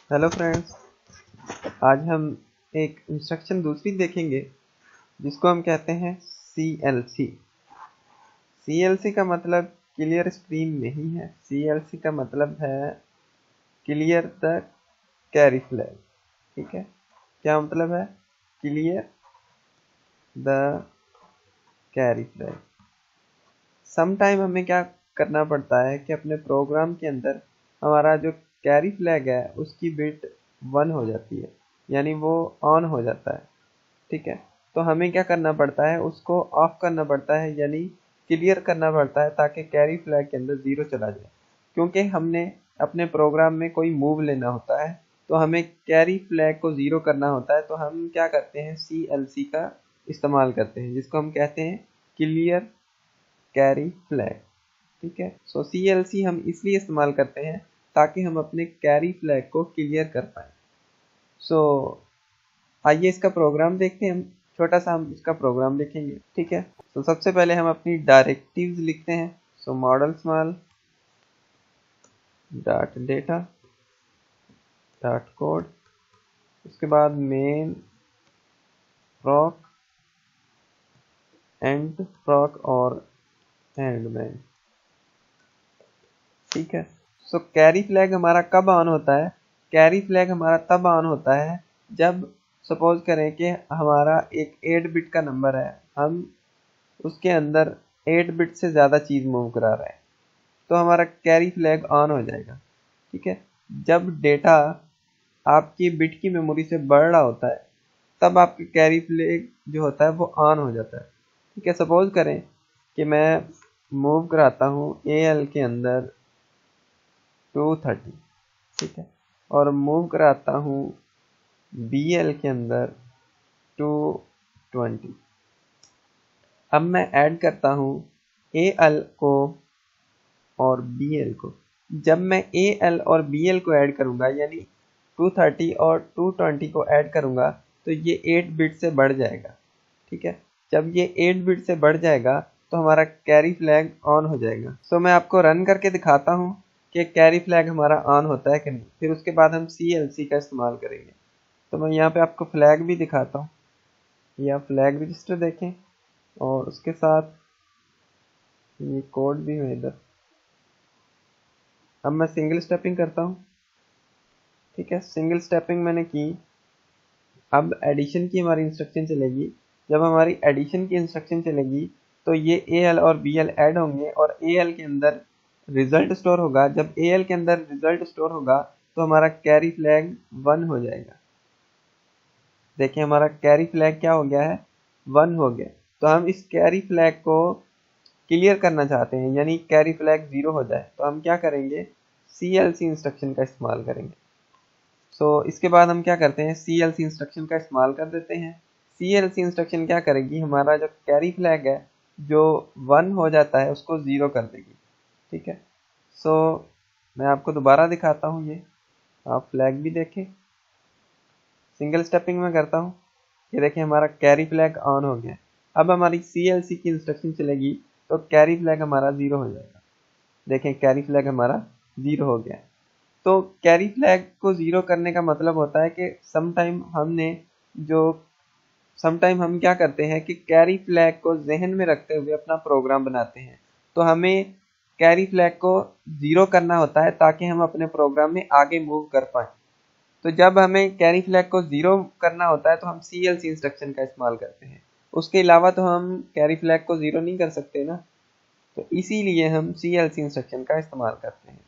Hello friends, आज हम एक इंस्ट्रक्शन दूसरी देखेंगे जिसको हम कहते हैं CLC। CLC का मतलब क्लियर स्क्रीन नहीं है। CLC का मतलब है क्लियर द कैरी फ्लैग। ठीक है, क्या मतलब है? Clear the carry flag. Sometime हमें क्या करना पड़ता है कि अपने प्रोग्राम के अंदर हमारा जो कैरी फ्लैग है उसकी बिट 1 हो जाती है, यानी वो ऑन हो जाता है। ठीक है, तो हमें क्या करना पड़ता है, उसको ऑफ करना पड़ता है, यानी क्लियर करना पड़ता है ताकि कैरी फ्लैग के अंदर 0 चला जाए। क्योंकि हमने अपने प्रोग्राम में कोई मूव लेना होता है तो हमें कैरी फ्लैग को 0 करना होता है, तो हम क्या करते हैं, CLC का इस्तेमाल करते हैं जिसको हम कहते हैं क्लियर कैरी फ्लैग। ठीक है, सो CLC हम इसलिए इस्तेमाल करते हैं ताकि हम अपने कैरी फ्लैग को क्लियर कर पाए। सो आइए इसका प्रोग्राम देखते हैं। हम छोटा सा हम इसका प्रोग्राम देखेंगे। ठीक है, तो सबसे पहले हम अपनी डायरेक्टिव्स लिखते हैं। So model small dot data dot code, उसके बाद मेन प्रॉक एंड प्रॉक और एंड मैन। ठीक है, सो कैरी फ्लैग हमारा कब ऑन होता है? कैरी फ्लैग हमारा तब ऑन होता है जब सपोज करें कि हमारा एक 8 बिट का नंबर है, हम उसके अंदर 8 बिट से ज़्यादा चीज़ मूव करा रहे हैं, तो हमारा कैरी फ्लैग ऑन हो जाएगा। ठीक है, जब डेटा आपकी बिट की मेमोरी से बढ़ रहा होता है तब आपकी कैरी फ्लैग जो होता है वो ऑन हो जाता है। ठीक है, सपोज करें कि मैं मूव कराता हूँ AL के अंदर 230। ठीक है, और मूव कराता हूँ BL के अंदर 220। अब मैं ऐड करता हूँ AL को और BL को। जब मैं AL और BL को ऐड करूंगा, यानी 230 और 220 को ऐड करूंगा, तो ये 8 बिट से बढ़ जाएगा। ठीक है, जब ये 8 बिट से बढ़ जाएगा तो हमारा कैरी फ्लैग ऑन हो जाएगा। सो मैं आपको रन करके दिखाता हूँ कि कैरी फ्लैग हमारा ऑन होता है कि नहीं, फिर उसके बाद हम CLC का इस्तेमाल करेंगे। तो मैं यहाँ पे आपको फ्लैग भी दिखाता हूँ, या फ्लैग रजिस्टर देखें और उसके साथ ये कोड भी है इधर। अब मैं सिंगल स्टेपिंग करता हूँ। ठीक है, सिंगल स्टेपिंग मैंने की। अब एडिशन की हमारी इंस्ट्रक्शन चलेगी। जब हमारी एडिशन की इंस्ट्रक्शन चलेगी तो ये AL और BL ऐड होंगे और AL के अंदर रिजल्ट स्टोर होगा। जब AL के अंदर रिजल्ट स्टोर होगा तो हमारा कैरी फ्लैग 1 हो जाएगा। देखिए हमारा कैरी फ्लैग क्या हो गया है, 1 हो गया। तो हम इस कैरी फ्लैग को क्लियर करना चाहते हैं, यानी कैरी फ्लैग 0 हो जाए, तो हम क्या करेंगे, CLC इंस्ट्रक्शन का इस्तेमाल करेंगे। इसके बाद हम क्या करते हैं, CLC इंस्ट्रक्शन का इस्तेमाल कर देते हैं। CLC इंस्ट्रक्शन क्या करेगी, हमारा जो कैरी फ्लैग है जो 1 हो जाता है उसको 0 कर देगी। ठीक है, मैं आपको दोबारा दिखाता हूँ, ये आप फ्लैग भी देखें। सिंगल स्टेपिंग में करता हूँ, ये देखिए हमारा कैरी फ्लैग ऑन हो गया। अब हमारी CLC की इंस्ट्रक्शन चलेगी तो कैरी फ्लैग हमारा 0 हो जाएगा। देखें कैरी फ्लैग हमारा 0 हो गया। तो कैरी फ्लैग को 0 करने का मतलब होता है कि समटाइम हम क्या करते हैं कि कैरी फ्लैग को जहन में रखते हुए अपना प्रोग्राम बनाते हैं। तो हमें कैरी फ्लैग को 0 करना होता है ताकि हम अपने प्रोग्राम में आगे मूव कर पाएँ। तो जब हमें कैरी फ्लैग को 0 करना होता है तो हम CLC इंस्ट्रक्शन का इस्तेमाल करते हैं। उसके अलावा तो हम कैरी फ्लैग को 0 नहीं कर सकते ना, तो इसीलिए हम CLC इंस्ट्रक्शन का इस्तेमाल करते हैं।